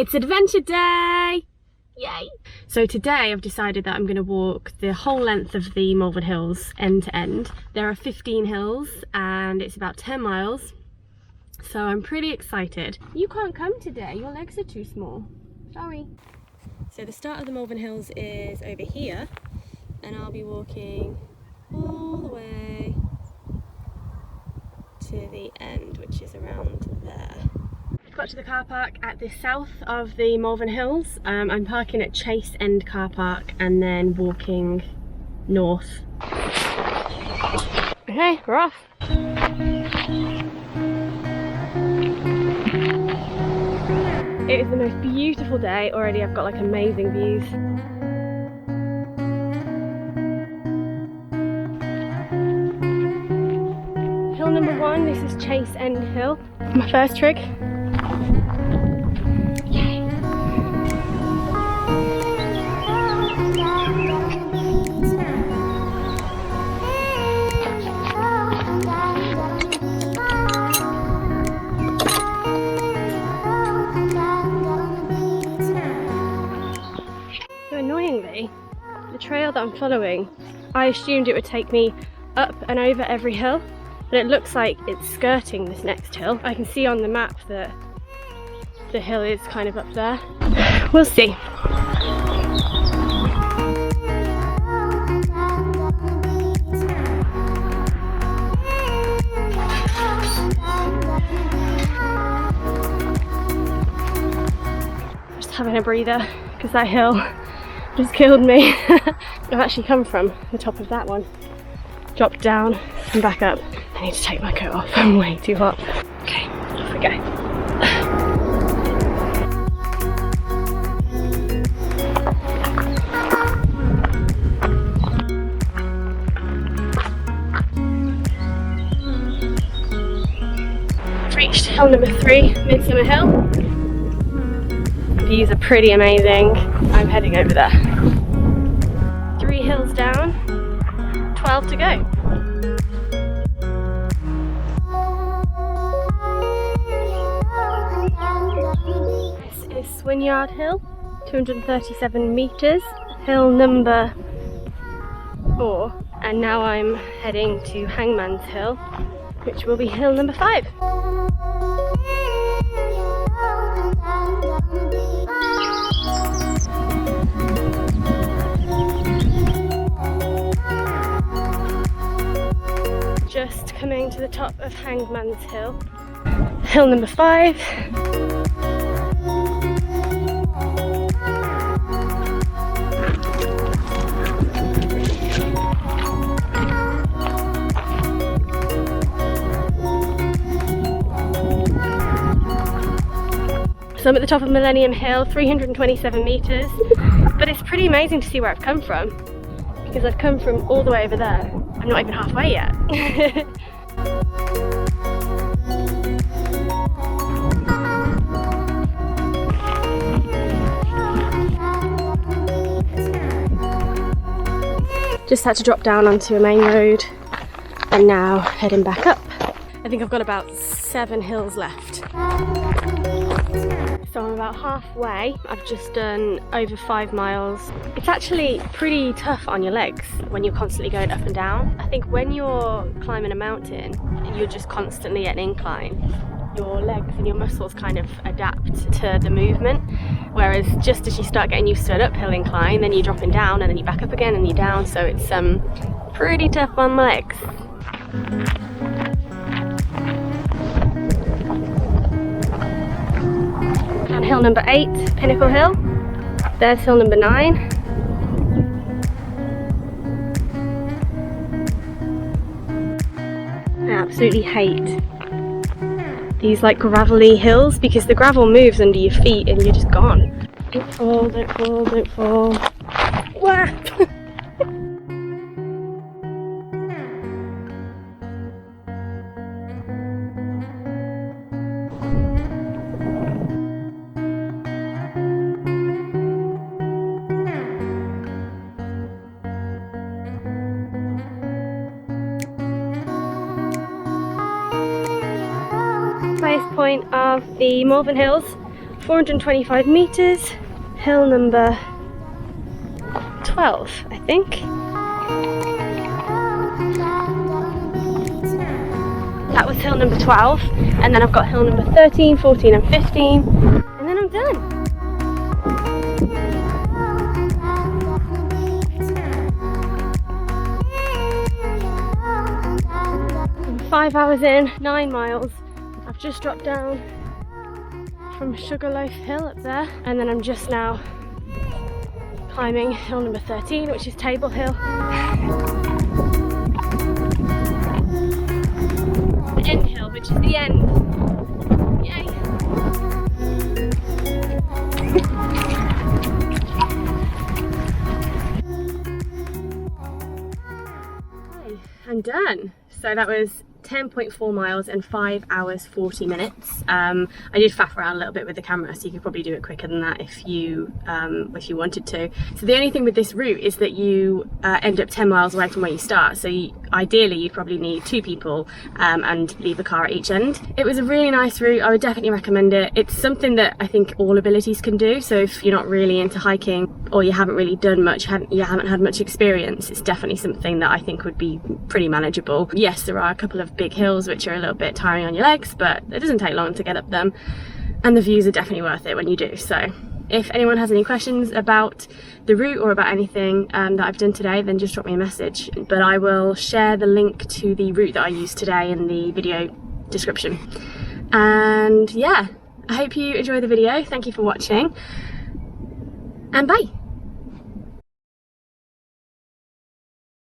It's adventure day! Yay! So today I've decided that I'm going to walk the whole length of the Malvern Hills end to end. There are 15 hills and it's about 10 miles. So I'm pretty excited. You can't come today, your legs are too small. Sorry. So the start of the Malvern Hills is over here and I'll be walking all the way to the end, which is around there. Got to the car park at the south of the Malvern Hills. I'm parking at Chase End car park and then walking north. Okay, we're off. It is the most beautiful day. Already I've got like amazing views. Hill number 1, this is Chase End Hill. My first trig. Annoyingly, the trail that I'm following, I assumed it would take me up and over every hill, but it looks like it's skirting this next hill. I can see on the map that the hill is kind of up there. We'll see. Just having a breather because that hill just killed me. I've actually come from the top of that one, dropped down and back up. I need to take my coat off, I'm way too hot. Okay, off we go. I've reached hill number 3, Midsummer Hill. Views are pretty amazing. I'm heading over there. 3 hills down, 12 to go. This is Swinyard Hill, 237 metres, hill number 4. And now I'm heading to Hangman's Hill, which will be hill number 5. Just coming to the top of Hangman's Hill, hill number 5. So I'm at the top of Millennium Hill, 327 metres, but it's pretty amazing to see where I've come from, because I've come from all the way over there. I'm not even halfway yet. Just had to drop down onto a main road and now heading back up. I think I've got about 7 hills left. So I'm about halfway. I've just done over 5 miles. It's actually pretty tough on your legs when you're constantly going up and down. I think when you're climbing a mountain and you're just constantly at an incline, your legs and your muscles kind of adapt to the movement. Whereas just as you start getting used to an uphill incline, then you're dropping down and then you're back up again and you're down. So it's pretty tough on my legs. On hill number 8, Pinnacle Hill. There's hill number 9. I absolutely hate these like gravelly hills because the gravel moves under your feet and you're just gone. Don't fall, don't fall, don't fall. Wah! highest point of the Malvern Hills, 425 meters, hill number 12, I think. That was hill number 12, and then I've got hill number 13, 14 and 15, and then I'm done. 5 hours in, 9 miles. I've just dropped down from Sugarloaf Hill up there, and then I'm just now climbing hill number 13, which is Table Hill. The end hill, which is the end. Yay! Okay, I'm done. So that was 10.4 miles and 5 hours 40 minutes. I did faff around a little bit with the camera, so you could probably do it quicker than that if you wanted to. So the only thing with this route is that you end up 10 miles away from where you start. So ideally you'd probably need 2 people and leave a car at each end. It was a really nice route. I would definitely recommend it. It's something that I think all abilities can do. So if you're not really into hiking or you haven't really done much, you haven't had much experience, it's definitely something that I think would be pretty manageable. Yes, there are a couple of big hills which are a little bit tiring on your legs, but it doesn't take long to get up them, and the views are definitely worth it when you do. So if anyone has any questions about the route or about anything that I've done today, then just drop me a message. But I will share the link to the route that I used today in the video description. And yeah, I hope you enjoy the video. Thank you for watching, and bye.